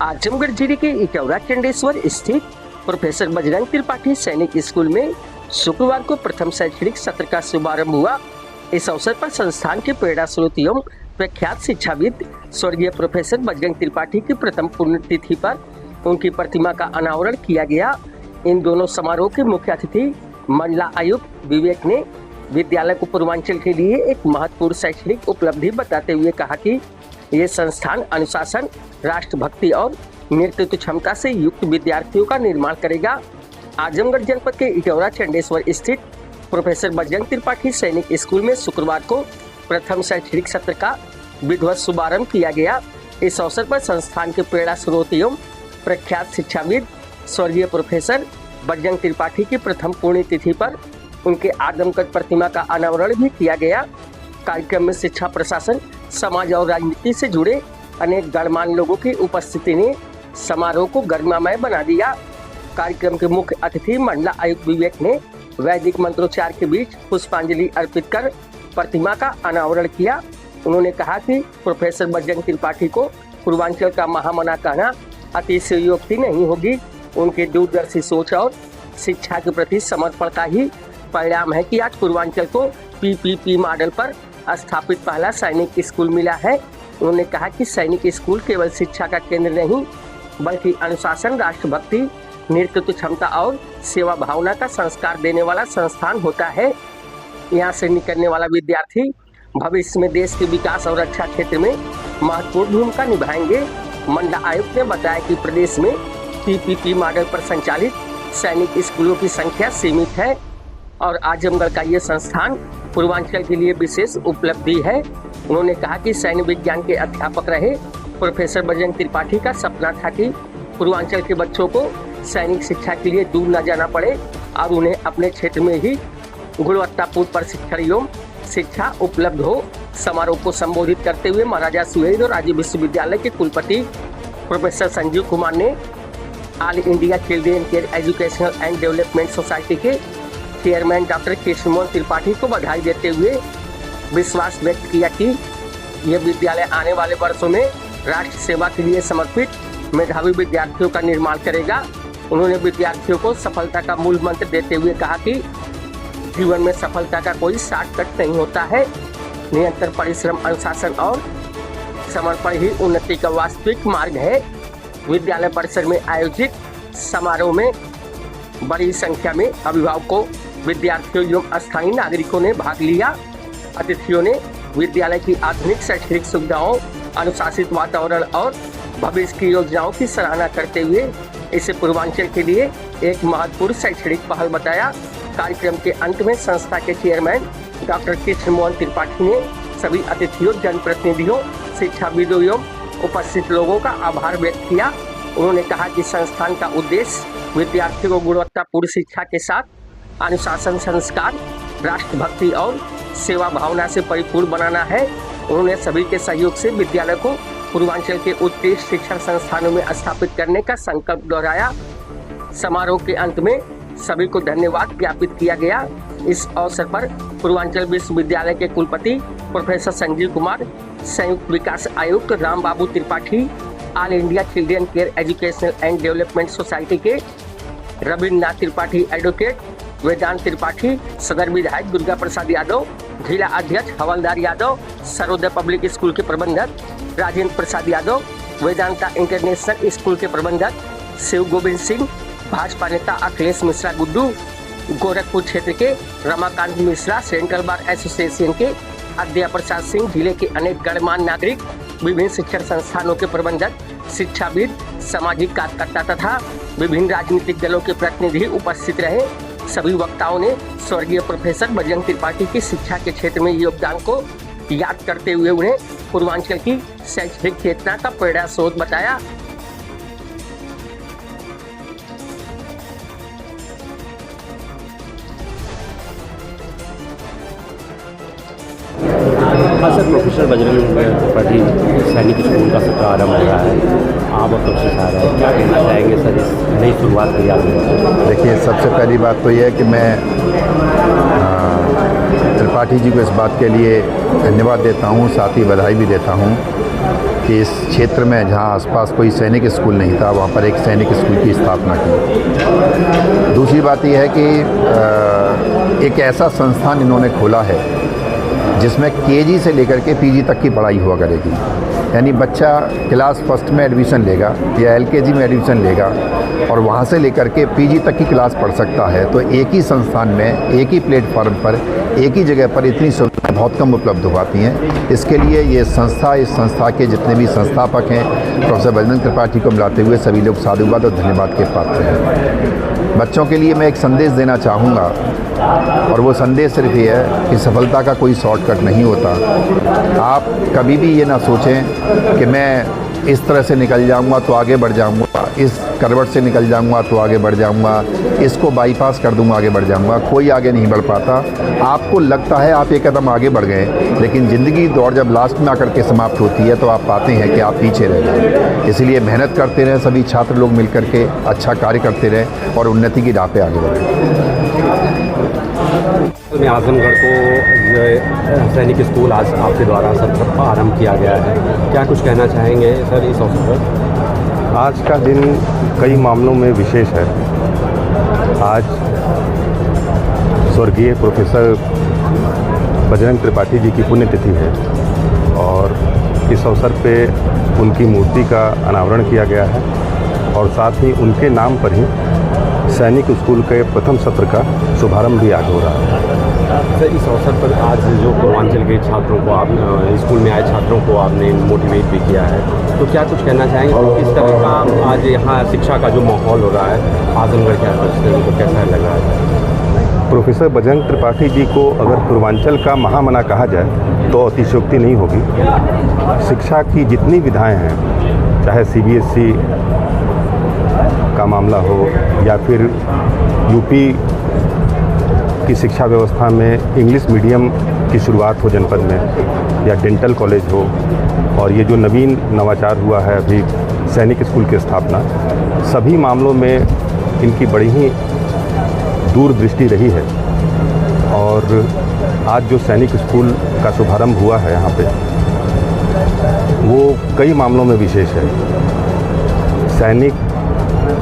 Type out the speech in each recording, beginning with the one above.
आजमगढ़ जिले के इटौरा चंडेश्वर स्थित प्रोफेसर बजरंग त्रिपाठी सैनिक स्कूल में शुक्रवार को प्रथम शैक्षणिक सत्र का शुभारंभ हुआ। इस अवसर पर संस्थान के प्रेरणा स्रोत एवं प्रख्यात शिक्षाविद स्वर्गीय प्रोफेसर बजरंग त्रिपाठी की प्रथम पुण्यतिथि पर उनकी प्रतिमा का अनावरण किया गया। इन दोनों समारोह के मुख्य अतिथि मंडला आयुक्त विवेक ने विद्यालय को पूर्वांचल के लिए एक महत्वपूर्ण शैक्षणिक उपलब्धि बताते हुए कहा कि ये संस्थान अनुशासन, राष्ट्रभक्ति और नेतृत्व क्षमता से युक्त विद्यार्थियों का निर्माण करेगा। आजमगढ़ जनपद के इटौरा चंडेश्वर स्थित प्रोफेसर बजरंग त्रिपाठी सैनिक स्कूल में शुक्रवार को प्रथम शैक्षणिक सत्र का विधिवत शुभारंभ किया गया। इस अवसर पर संस्थान के प्रेरणा स्रोत एवं प्रख्यात शिक्षाविद स्वर्गीय प्रोफेसर बजरंग त्रिपाठी की प्रथम पुण्यतिथि पर उनके आदमकद प्रतिमा का अनावरण भी किया गया। कार्यक्रम में शिक्षा, प्रशासन, समाज और राजनीति से जुड़े अनेक गणमान्य लोगों की उपस्थिति ने समारोह को गरिमामय बना दिया। कार्यक्रम के मुख्य अतिथि मंडला आयुक्त विवेक ने वैदिक मंत्रोच्चार के बीच पुष्पांजलि अर्पित कर प्रतिमा का अनावरण किया। उन्होंने कहा कि प्रोफेसर बजरंग त्रिपाठी को पूर्वांचल का महामना कहना अतिशयोक्ति नहीं होगी। उनके दूरदर्शी सोच और शिक्षा के प्रति समर्पण का ही परिणाम है कि आज पूर्वांचल को पीपीपी मॉडल पर स्थापित पहला सैनिक स्कूल मिला है। उन्होंने कहा कि सैनिक स्कूल केवल शिक्षा का केंद्र नहीं बल्कि अनुशासन, राष्ट्रभक्ति, नेतृत्व क्षमता और सेवा भावना का संस्कार देने वाला संस्थान होता है। यहाँ से निकलने वाला विद्यार्थी भविष्य में देश के विकास और रक्षा क्षेत्र में महत्वपूर्ण भूमिका निभाएंगे। मंडला आयुक्त ने बताया कि प्रदेश में पीपीपी मॉडल पर संचालित सैनिक स्कूलों की संख्या सीमित है और आजमगढ़ का ये संस्थान पूर्वांचल के लिए विशेष उपलब्धि है। उन्होंने कहा कि सैन्य विज्ञान के अध्यापक रहे प्रोफेसर बजरंग त्रिपाठी का सपना था कि पूर्वांचल के बच्चों को सैनिक शिक्षा के लिए दूर न जाना पड़े और उन्हें अपने क्षेत्र में ही गुणवत्तापूर्ण प्रशिक्षण एवं शिक्षा उपलब्ध हो। समारोह को संबोधित करते हुए महाराजा सुहेलदेव विश्वविद्यालय के कुलपति प्रोफेसर संजीव कुमार ने all India children care educational and development society के चेयरमैन डॉक्टर कृष्णमोहन त्रिपाठी को बधाई देते हुए विश्वास व्यक्त किया कि यह विद्यालय आने वाले वर्षों में राष्ट्र सेवा के लिए समर्पित मेधावी विद्यार्थियों का निर्माण करेगा। उन्होंने विद्यार्थियों को सफलता का मूल मंत्र देते हुए कहा कि जीवन में सफलता का कोई शॉर्टकट नहीं होता है। निरंतर परिश्रम, अनुशासन और समर्पण ही उन्नति का वास्तविक मार्ग है। विद्यालय परिसर में आयोजित समारोह में बड़ी संख्या में अभिभावकों, विद्यार्थियों एवं स्थानीय नागरिकों ने भाग लिया। अतिथियों ने विद्यालय की आधुनिक शैक्षणिक सुविधाओं, अनुशासित वातावरण और भविष्य की योजनाओं की सराहना करते हुए इसे पूर्वांचल के लिए एक महत्वपूर्ण शैक्षणिक पहल बताया। कार्यक्रम के अंत में संस्था के चेयरमैन डॉक्टर कृष्णमोहन त्रिपाठी ने सभी अतिथियों, जनप्रतिनिधियों, शिक्षाविदों एवं उपस्थित लोगों का आभार व्यक्त किया। उन्होंने कहा कि संस्थान का उद्देश्य विद्यार्थियों को गुणवत्तापूर्ण शिक्षा के साथ अनुशासन, संस्कार, राष्ट्रभक्ति और सेवा भावना से परिपूर्ण बनाना है। उन्होंने सभी के सहयोग से विद्यालय को पूर्वांचल के उत्कृष्ट शिक्षण संस्थानों में स्थापित करने का संकल्प दोहराया। समारोह के अंत में सभी को धन्यवाद ज्ञापित किया गया। इस अवसर पर पूर्वांचल विश्वविद्यालय के कुलपति प्रोफेसर संजीव कुमार, संयुक्त विकास आयुक्त Ram Babu Tripathi, all India children care educational and development society के रविन्द्रनाथ त्रिपाठी एडवोकेट, वेदांत त्रिपाठी, सदर विधायक दुर्गा प्रसाद यादव, जिला अध्यक्ष हवलदार यादव, सर्वोदय पब्लिक स्कूल के प्रबंधक राजेंद्र प्रसाद यादव, वेदांता इंटरनेशनल स्कूल के प्रबंधक शिव गोविंद सिंह, भाजपा नेता अखिलेश मिश्रा गुड्डू, गोरखपुर क्षेत्र के Ramakant Mishra, central bar association के अद्या प्रसाद सिंह, जिले के अनेक गणमान्य नागरिक, विभिन्न शिक्षण संस्थानों के प्रबंधक, शिक्षाविद, सामाजिक कार्यकर्ता तथा विभिन्न राजनीतिक दलों के प्रतिनिधि उपस्थित रहे। सभी वक्ताओं ने स्वर्गीय प्रोफेसर बजरंग त्रिपाठी की शिक्षा के क्षेत्र में योगदान को याद करते हुए उन्हें पूर्वांचल की शैक्षणिक चेतना का प्रेरणा स्रोत बताया। हाँ सर, प्रोफेसर बजरंग त्रिपाठी सैनिक स्कूल का सत्र आरंभ हो रहा है। आप अब तक सिखा रहे हैं, क्या कहना चाहेंगे सर इस नई शुरुआत की याद में? देखिए, सबसे पहली बात तो यह है कि मैं त्रिपाठी जी को इस बात के लिए धन्यवाद देता हूँ, साथ ही बधाई भी देता हूँ कि इस क्षेत्र में जहाँ आसपास कोई सैनिक स्कूल नहीं था, वहाँ पर एक सैनिक स्कूल की स्थापना की। दूसरी बात यह है कि एक ऐसा संस्थान इन्होंने खोला है जिसमें केजी से लेकर के पीजी तक की पढ़ाई हुआ करेगी। यानी बच्चा क्लास फर्स्ट में एडमिशन लेगा या एलकेजी में एडमिशन लेगा और वहाँ से लेकर के पीजी तक की क्लास पढ़ सकता है। तो एक ही संस्थान में, एक ही प्लेटफॉर्म पर, एक ही जगह पर इतनी सुविधाएं बहुत कम उपलब्ध हो पाती हैं। इसके लिए ये संस्था, इस संस्था के जितने भी संस्थापक हैं, प्रोफेसर बजरंग त्रिपाठी को मिलाते हुए सभी लोग साधुवाद और धन्यवाद के पात्र हैं। बच्चों के लिए मैं एक संदेश देना चाहूँगा और वो संदेश सिर्फ ये है कि सफलता का कोई शॉर्टकट नहीं होता। आप कभी भी ये ना सोचें कि मैं इस तरह से निकल जाऊंगा तो आगे बढ़ जाऊंगा, इस करवट से निकल जाऊंगा तो आगे बढ़ जाऊंगा, इसको बाईपास कर दूंगा आगे बढ़ जाऊंगा। कोई आगे नहीं बढ़ पाता। आपको लगता है आप एक कदम आगे बढ़ गए, लेकिन ज़िंदगी दौड़ जब लास्ट में आकर के समाप्त होती है तो आप पाते हैं कि आप पीछे रह गए। इसलिए मेहनत करते रहें, सभी छात्र लोग मिल कर के अच्छा कार्य करते रहें और उन्नति की राह पे आगे बढ़ें। आजमगढ़ को सैनिक स्कूल आज आपके द्वारा सर आरंभ किया गया है, क्या कुछ कहना चाहेंगे सर इस अवसर पर? आज का दिन कई मामलों में विशेष है। आज स्वर्गीय प्रोफेसर बजरंग त्रिपाठी जी की पुण्यतिथि है और इस अवसर पे उनकी मूर्ति का अनावरण किया गया है और साथ ही उनके नाम पर ही सैनिक स्कूल के प्रथम सत्र का शुभारंभ भी आज हो रहा है। सर इस अवसर पर आज जो पूर्वांचल के छात्रों को आप स्कूल में आए छात्रों को आपने मोटिवेट भी किया है, तो क्या कुछ कहना चाहेंगे किस तरह का आज यहाँ शिक्षा का जो माहौल हो रहा है आजमगढ़ के आसपास, उनको कैसा लग रहा है? प्रोफेसर बजरंग त्रिपाठी जी को अगर पूर्वांचल का महामना कहा जाए तो अतिशयोक्ति नहीं होगी। शिक्षा की जितनी विधाएं हैं, चाहे CBSE का मामला हो या फिर यूपी की शिक्षा व्यवस्था में इंग्लिश मीडियम की शुरुआत हो जनपद में, या डेंटल कॉलेज हो, और ये जो नवीन नवाचार हुआ है अभी सैनिक स्कूल की स्थापना, सभी मामलों में इनकी बड़ी ही दूरदृष्टि रही है। और आज जो सैनिक स्कूल का शुभारंभ हुआ है यहाँ पे, वो कई मामलों में विशेष है। सैनिक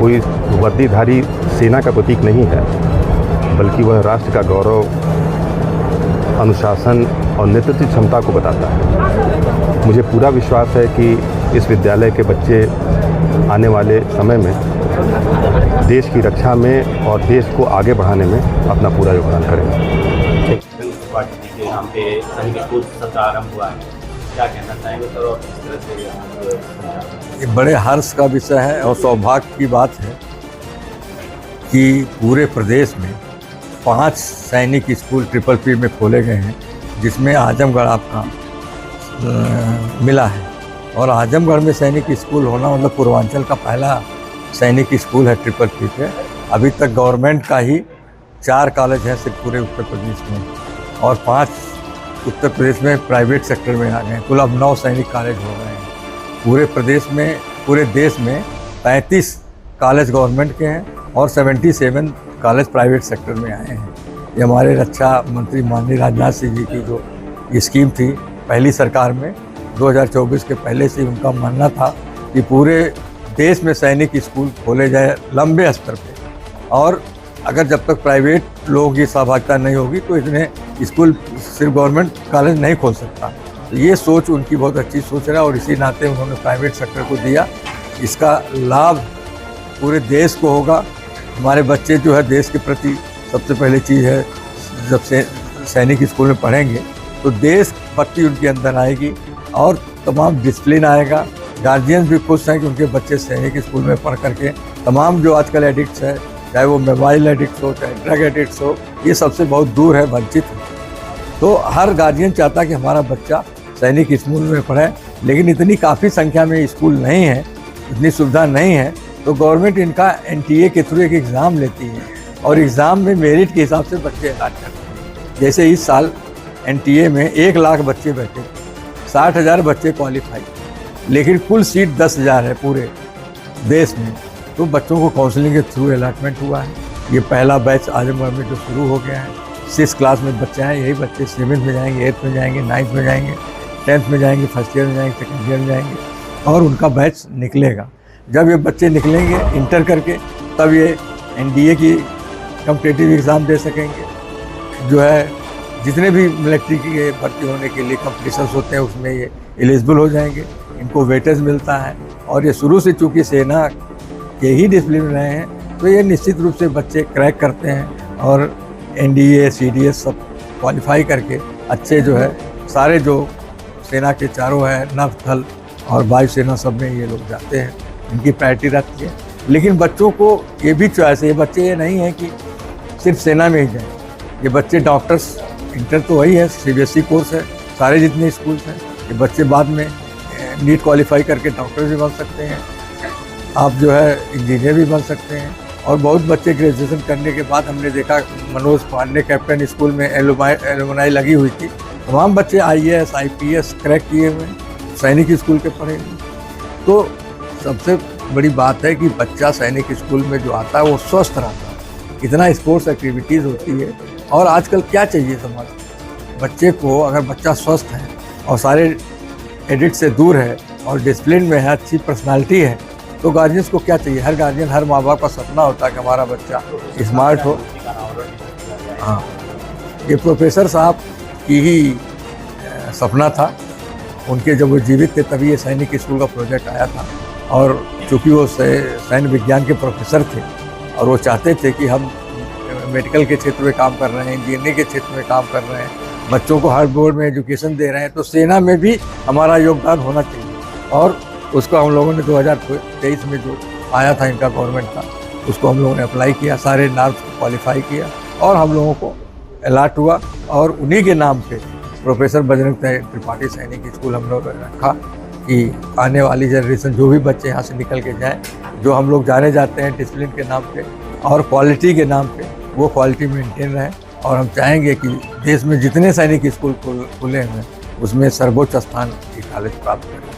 कोई वर्दीधारी सेना का प्रतीक नहीं है, बल्कि वह राष्ट्र का गौरव, अनुशासन और नेतृत्व क्षमता को बताता है। मुझे पूरा विश्वास है कि इस विद्यालय के बच्चे आने वाले समय में देश की रक्षा में और देश को आगे बढ़ाने में अपना पूरा योगदान करेंगे। यहाँ पे सैनिक स्कूल सत्र आरंभ हुआ है, क्या कहना चाहेंगे सर? और किस तरह से ये बड़े हर्ष का विषय है और सौभाग्य की बात है कि पूरे प्रदेश में 5 सैनिक स्कूल PPP में खोले गए हैं, जिसमें आजमगढ़ आपका मिला है। और आजमगढ़ में सैनिक स्कूल होना मतलब पूर्वांचल का पहला सैनिक स्कूल है PPP पे। अभी तक गवर्नमेंट का ही 4 कॉलेज हैं सिर्फ पूरे उत्तर प्रदेश में, और 5 उत्तर प्रदेश में प्राइवेट सेक्टर में आ गए। कुल अब 9 सैनिक कॉलेज हो गए हैं। पूरे प्रदेश में, पूरे देश में 35 कॉलेज गवर्नमेंट के हैं और 77 कॉलेज प्राइवेट सेक्टर में आए हैं। ये हमारे रक्षा मंत्री माननीय राजनाथ सिंह जी की जो स्कीम थी पहली सरकार में 2024 के पहले से उनका मानना था कि पूरे देश में सैनिक स्कूल खोले जाए लंबे स्तर पे, और अगर जब तक प्राइवेट लोगों की सहभागिता नहीं होगी तो इतने स्कूल सिर्फ गवर्नमेंट कॉलेज नहीं खोल सकता। तो ये सोच उनकी बहुत अच्छी सोच है और इसी नाते उन्होंने प्राइवेट सेक्टर को दिया। इसका लाभ पूरे देश को होगा। हमारे बच्चे जो है देश के प्रति सबसे पहली चीज़ है, जब से सैनिक स्कूल में पढ़ेंगे तो देश भक्ति उनके अंदर आएगी और तमाम डिसिप्लिन आएगा। गार्जियंस भी खुश हैं कि उनके बच्चे सैनिक स्कूल में पढ़ करके तमाम जो आजकल एडिक्ट्स है, चाहे वो मोबाइल एडिक्ट्स हो, चाहे ड्रग एडिक्ट्स हो, ये सबसे बहुत दूर है, वंचित है। तो हर गार्जियन चाहता है कि हमारा बच्चा सैनिक स्कूल में पढ़े, लेकिन इतनी काफ़ी संख्या में स्कूल नहीं है, इतनी सुविधा नहीं है। तो गवर्नमेंट इनका NTA के थ्रू एक एग्ज़ाम लेती है और एग्ज़ाम में मेरिट के हिसाब से बच्चे अलॉट करते हैं। जैसे इस साल NTA में 1 लाख बच्चे बैठे, 60,000 बच्चे क्वालिफाई, लेकिन कुल सीट 10,000 है पूरे देश में। तो बच्चों को काउंसलिंग के थ्रू अलॉटमेंट हुआ है। ये पहला बैच आजमगढ़ में जो शुरू हो गया है। 6th क्लास में बच्चे हैं, यही बच्चे 7th में जाएंगे, 8th में जाएंगे, 9th में जाएंगे। 10th में जाएंगे, फर्स्ट ईयर में जाएंगे, सेकेंड ईयर में जाएंगे और उनका बैच निकलेगा। जब ये बच्चे निकलेंगे इंटर करके, तब ये NDA की कॉम्पिटिटिव एग्ज़ाम दे सकेंगे। जो है जितने भी मिलिट्री के भर्ती होने के लिए कॉम्पिटिशन्स होते हैं उसमें ये एलिजिबल हो जाएंगे, इनको वेटेज मिलता है। और ये शुरू से चूँकि सेना के ही डिसिप्लिन रहे हैं तो ये निश्चित रूप से बच्चे क्रैक करते हैं और NDA CDS सब क्वालिफाई करके अच्छे जो है सारे जो सेना के चारों है, नभ थल और वायुसेना सब में ये लोग जाते हैं, इनकी प्रायोरिटी रहती है। लेकिन बच्चों को ये भी चॉइस है, ये बच्चे ये नहीं है कि सिर्फ सेना में ही जाएं, ये बच्चे डॉक्टर्स, इंटर तो वही है, CBSE कोर्स है, सारे जितने स्कूल्स हैं, ये बच्चे बाद में नीट क्वालिफाई करके डॉक्टर भी बन सकते हैं, आप जो है इंजीनियर भी बन सकते हैं। और बहुत बच्चे ग्रेजुएशन करने के बाद हमने देखा, मनोज पांडे कैप्टन स्कूल में एलुमनाई लगी हुई थी, तमाम बच्चे IAS IPS क्रैक किए हुए सैनिक स्कूल के पढ़े हुए। तो सबसे बड़ी बात है कि बच्चा सैनिक स्कूल में जो आता है वो स्वस्थ रहता है, इतना स्पोर्ट्स एक्टिविटीज़ होती है। और आजकल क्या चाहिए समाज को, बच्चे को अगर बच्चा स्वस्थ है और सारे एडिक्ट से दूर है और डिसिप्लिन में है, अच्छी पर्सनालिटी है, तो गार्जियंस को क्या चाहिए। हर गार्जियन, हर माँ बाप का सपना होता है कि हमारा बच्चा स्मार्ट हो। हाँ, ये प्रोफेसर साहब की ही सपना था, उनके जब वो जीवित थे तभी ये सैनिक स्कूल का प्रोजेक्ट आया था। और चूँकि वो सैन्य विज्ञान के प्रोफेसर थे और वो चाहते थे कि हम मेडिकल के क्षेत्र में काम कर रहे हैं, इंजीनियरिंग के क्षेत्र में काम कर रहे हैं, बच्चों को हर बोर्ड में एजुकेशन दे रहे हैं, तो सेना में भी हमारा योगदान होना चाहिए। और उसको हम लोगों ने 2023 में जो आया था इनका गवर्नमेंट का, उसको हम लोगों ने अप्लाई किया, सारे नाम्स को क्वालिफाई किया और हम लोगों को अलॉट हुआ। और उन्हीं के नाम पे प्रोफेसर बजरंग त्रिपाठी सैनिक स्कूल हम लोग रखा कि आने वाली जनरेशन जो भी बच्चे यहाँ से निकल के जाएँ, जो हम लोग जाने जाते हैं डिसिप्लिन के नाम पे और क्वालिटी के नाम पे, वो क्वालिटी मेंटेन रहे। और हम चाहेंगे कि देश में जितने सैनिक स्कूल खुले हैं उसमें सर्वोच्च स्थान की कॉलेज प्राप्त करें।